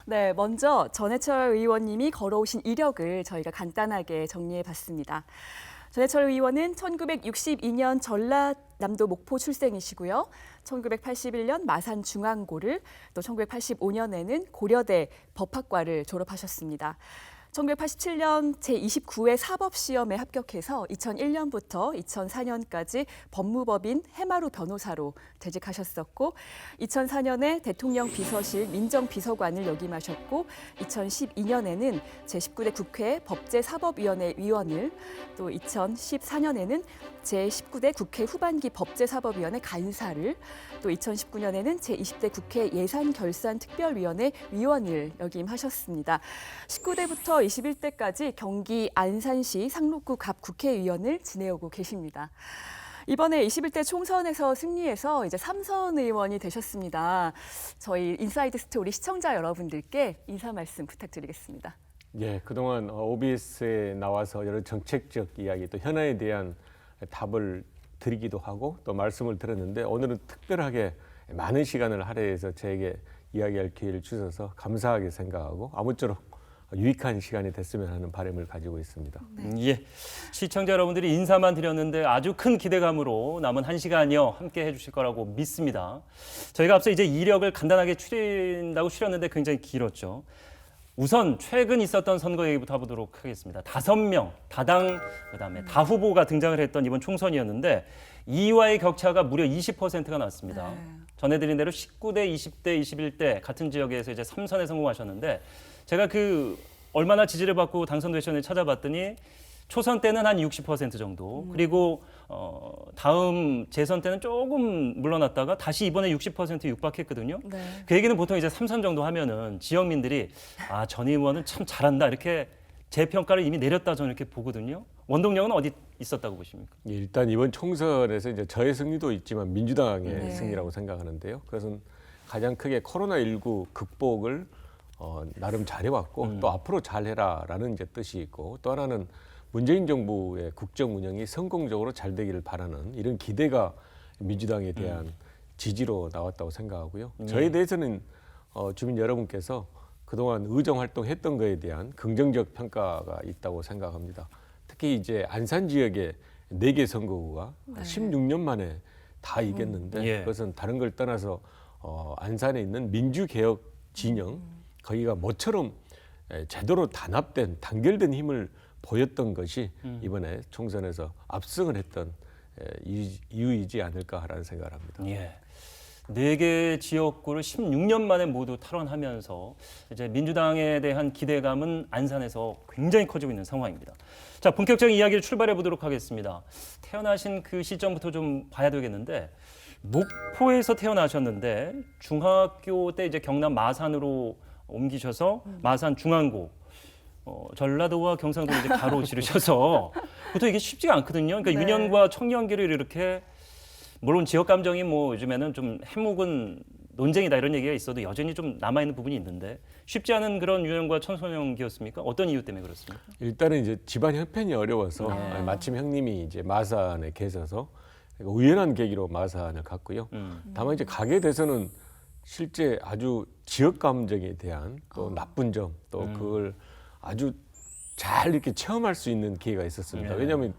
네, 먼저 전해철 의원님이 걸어오신 이력을 저희가 간단하게 정리해봤습니다. 전해철 의원은 1962년 전라남도 목포 출생이시고요. 1981년 마산중앙고를, 또 1985년에는 고려대 법학과를 졸업하셨습니다. 1987년 제29회 사법시험에 합격해서 2001년부터 2004년까지 법무법인 해마루 변호사로 재직하셨었고, 2004년에 대통령 비서실 민정비서관을 역임하셨고, 2012년에는 제19대 국회 법제사법위원회 위원을, 또 2014년에는 제19대 국회 후반기 법제사법위원회 간사를, 또 2019년에는 제20대 국회 예산결산특별위원회 위원을 역임하셨습니다. 19대부터 21대까지 경기 안산시 상록구 갑 국회의원을 지내오고 계십니다. 이번에 21대 총선에서 승리해서 이제 3선 의원이 되셨습니다. 저희 인사이드 스토리 시청자 여러분들께 인사 말씀 부탁드리겠습니다. 예, 그동안 OBS에 나와서 여러 정책적 이야기 또 현안에 대한 답을 드리기도 하고 또 말씀을 드렸는데, 오늘은 특별하게 많은 시간을 할애해서 저에게 이야기할 기회를 주셔서 감사하게 생각하고 아무쪼록 유익한 시간이 됐으면 하는 바람을 가지고 있습니다. 예, 시청자 여러분들이 인사만 드렸는데 아주 큰 기대감으로 남은 1시간여 함께 해주실 거라고 믿습니다. 저희가 앞서 이제 이력을 간단하게 추렸는데 굉장히 길었죠. 우선 최근 있었던 선거 얘기부터 해보도록 하겠습니다. 5명, 다당, 그다음에 다후보가 등장을 했던 이번 총선이었는데 이와의 격차가 무려 20%가 났습니다. 전해드린 대로 19대, 20대, 21대 같은 지역에서 이제 3선에 성공하셨는데, 제가 얼마나 지지를 받고 당선되셨는지 찾아봤더니 초선 때는 한 60% 정도, 그리고 다음 재선 때는 조금 물러났다가 다시 이번에 60% 육박했거든요. 네. 그 얘기는 보통 이제 3선 정도 하면은 지역민들이 전 의원은 참 잘한다 이렇게 제 평가를 이미 내렸다 저는 이렇게 보거든요. 원동력은 어디 있었다고 보십니까? 예, 일단 이번 총선에서 이제 저의 승리도 있지만 민주당의 네. 승리라고 생각하는데요. 그것은 가장 크게 코로나19 극복을 나름 잘해왔고 또 앞으로 잘해라라는 이제 뜻이 있고, 또 하나는 문재인 정부의 국정 운영이 성공적으로 잘 되기를 바라는 이런 기대가 민주당에 대한 지지로 나왔다고 생각하고요. 저에 대해서는 주민 여러분께서 그동안 의정 활동했던 것에 대한 긍정적 평가가 있다고 생각합니다. 특히 이제 안산 지역의 4개 선거구가 16년 만에 다 이겼는데 예. 그것은 다른 걸 떠나서 안산에 있는 민주개혁 진영, 거기가 모처럼 제대로 단합된 단결된 힘을 보였던 것이 이번에 총선에서 압승을 했던 이유이지 않을까라는 생각을 합니다. 예. 4개 지역구를 16년 만에 모두 탈환하면서 이제 민주당에 대한 기대감은 안산에서 굉장히 커지고 있는 상황입니다. 자, 본격적인 이야기를 출발해 보도록 하겠습니다. 태어나신 그 시점부터 좀 봐야 되겠는데, 목포에서 태어나셨는데 중학교 때 이제 경남 마산으로 옮기셔서 마산 중앙고, 전라도와 경상도를 이제 가로지르셔서 보통 이게 쉽지가 않거든요. 그러니까 네. 유년과 청년기를 이렇게, 물론 지역 감정이 요즘에는 좀 해묵은 논쟁이다 이런 얘기가 있어도 여전히 좀 남아있는 부분이 있는데 쉽지 않은 그런 유년과 청소년기였습니까? 어떤 이유 때문에 그렇습니까? 일단은 이제 집안 형편이 어려워서 마침 형님이 이제 마산에 계셔서 우연한 계기로 마산을 갔고요. 다만 이제 가게 돼서는 실제 아주 지역 감정에 대한 또 나쁜 점, 또 그걸 아주 잘 이렇게 체험할 수 있는 기회가 있었습니다. 왜냐하면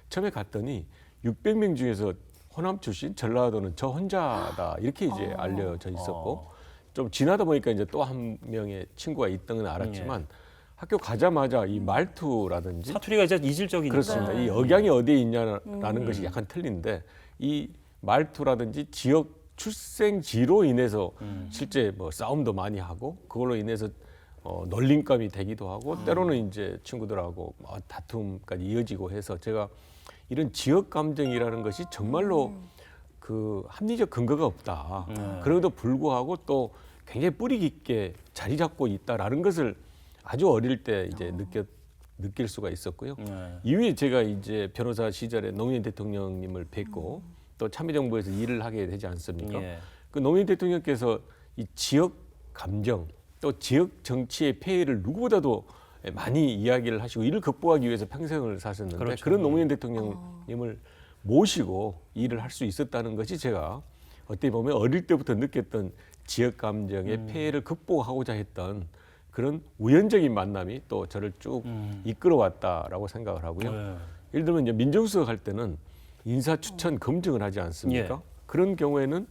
처음에 갔더니 600명 중에서 호남 출신, 전라도는 저 혼자다 이렇게 이제 알려져 있었고, 좀 지나다 보니까 이제 또 한 명의 친구가 있던 건 알았지만 학교 가자마자 이 말투라든지 사투리가 이제 이질적이니까. 그렇습니다. 이 억양이 어디에 있냐라는 것이 약간 틀린데, 이 말투라든지 지역 출생지로 인해서 실제 뭐 싸움도 많이 하고 그걸로 인해서 놀림감이 되기도 하고 때로는 이제 친구들하고 다툼까지 이어지고 해서, 제가 이런 지역 감정이라는 것이 정말로 그 합리적 근거가 없다. 그럼에도 불구하고 또 굉장히 뿌리 깊게 자리 잡고 있다라는 것을 아주 어릴 때 이제 느낄 수가 있었고요. 이후에 제가 이제 변호사 시절에 노무현 대통령님을 뵙고 또 참여정부에서 일을 하게 되지 않습니까? 그 노무현 대통령께서 이 지역 감정 또 지역 정치의 폐해를 누구보다도 많이 이야기를 하시고 이를 극복하기 위해서 평생을 사셨는데, 그렇죠. 그런 노무현 대통령님을 모시고 일을 할 수 있었다는 것이 제가 어떻게 보면 어릴 때부터 느꼈던 지역 감정의 폐해를 극복하고자 했던 그런 우연적인 만남이 또 저를 쭉 이끌어왔다라고 생각을 하고요. 네. 예를 들면 이제 민정수석 할 때는 인사 추천 검증을 하지 않습니까? 예. 그런 경우에는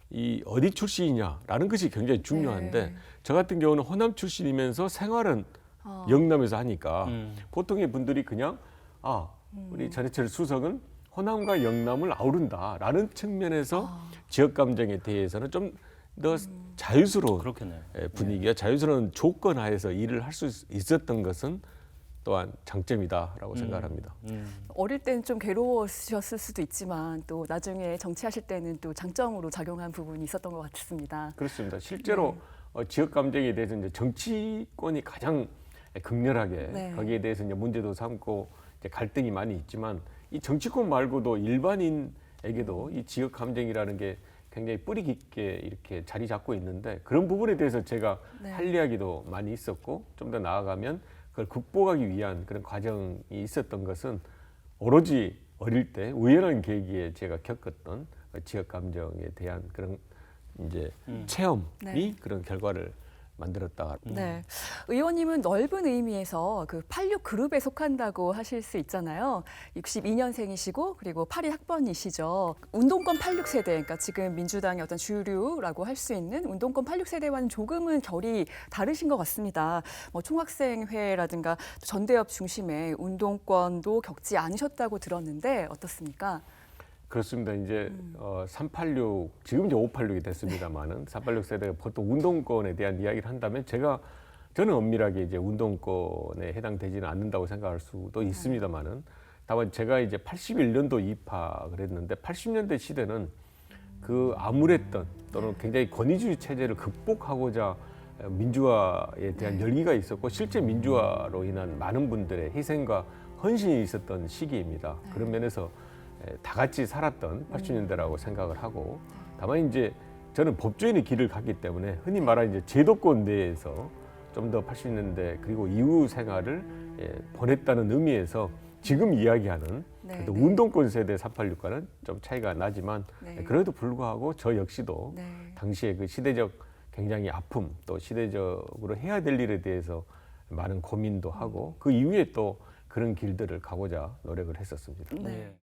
이 어디 출신이냐라는 것이 굉장히 중요한데 네. 저 같은 경우는 호남 출신이면서 생활은 영남에서 하니까 보통의 분들이 그냥 우리 전해철 수석은 호남과 영남을 아우른다라는 측면에서 지역 감정에 대해서는 좀 더 자유스러운 그렇겠네요. 분위기가 자유스러운 조건 하에서 일을 할 수 있었던 것은 또한 장점이다라고 생각합니다. 어릴 때는 좀 괴로우셨을 수도 있지만 또 나중에 정치하실 때는 또 장점으로 작용한 부분이 있었던 것 같습니다. 그렇습니다. 실제로 지역 감정에 대해서 이제 정치권이 가장 극렬하게 네. 거기에 대해서 이제 문제도 삼고 이제 갈등이 많이 있지만 이 정치권 말고도 일반인에게도 이 지역 감정이라는 게 굉장히 뿌리 깊게 이렇게 자리 잡고 있는데 그런 부분에 대해서 제가 네. 할 이야기도 많이 있었고 좀 더 나아가면 그걸 극복하기 위한 그런 과정이 있었던 것은 오로지 어릴 때 우연한 계기에 제가 겪었던 지역 감정에 대한 그런 이제 체험이 네. 그런 결과를 만들었다. 네. 의원님은 넓은 의미에서 그 86 그룹에 속한다고 하실 수 있잖아요. 62년생이시고 그리고 82학번이시죠. 운동권 86세대, 그러니까 지금 민주당의 어떤 주류라고 할 수 있는 운동권 86세대와는 조금은 결이 다르신 것 같습니다. 뭐 총학생회라든가 전대협 중심의 운동권도 겪지 않으셨다고 들었는데 어떻습니까? 그렇습니다. 이제 386 지금 이제 586이 됐습니다만은 386 세대가 보통 운동권에 대한 이야기를 한다면 저는 엄밀하게 이제 운동권에 해당되지는 않는다고 생각할 수도 있습니다만은 다만 제가 이제 81년도 입학을 했는데 80년대 시대는 그 암울했던 또는 굉장히 권위주의 체제를 극복하고자 민주화에 대한 열기가 있었고 실제 민주화로 인한 많은 분들의 희생과 헌신이 있었던 시기입니다. 그런 면에서 다 같이 살았던 80년대라고 생각을 하고 다만 이제 저는 법조인의 길을 갔기 때문에 흔히 말하는 이제 제도권 내에서 좀 더 80년대 그리고 이후 생활을 보냈다는 의미에서 지금 이야기하는 네, 또 네. 운동권 세대 386과는 좀 차이가 나지만 네. 그래도 불구하고 저 역시도 네. 당시에 그 시대적 굉장히 아픔 또 시대적으로 해야 될 일에 대해서 많은 고민도 하고 그 이후에 또 그런 길들을 가고자 노력을 했었습니다. 네. 예.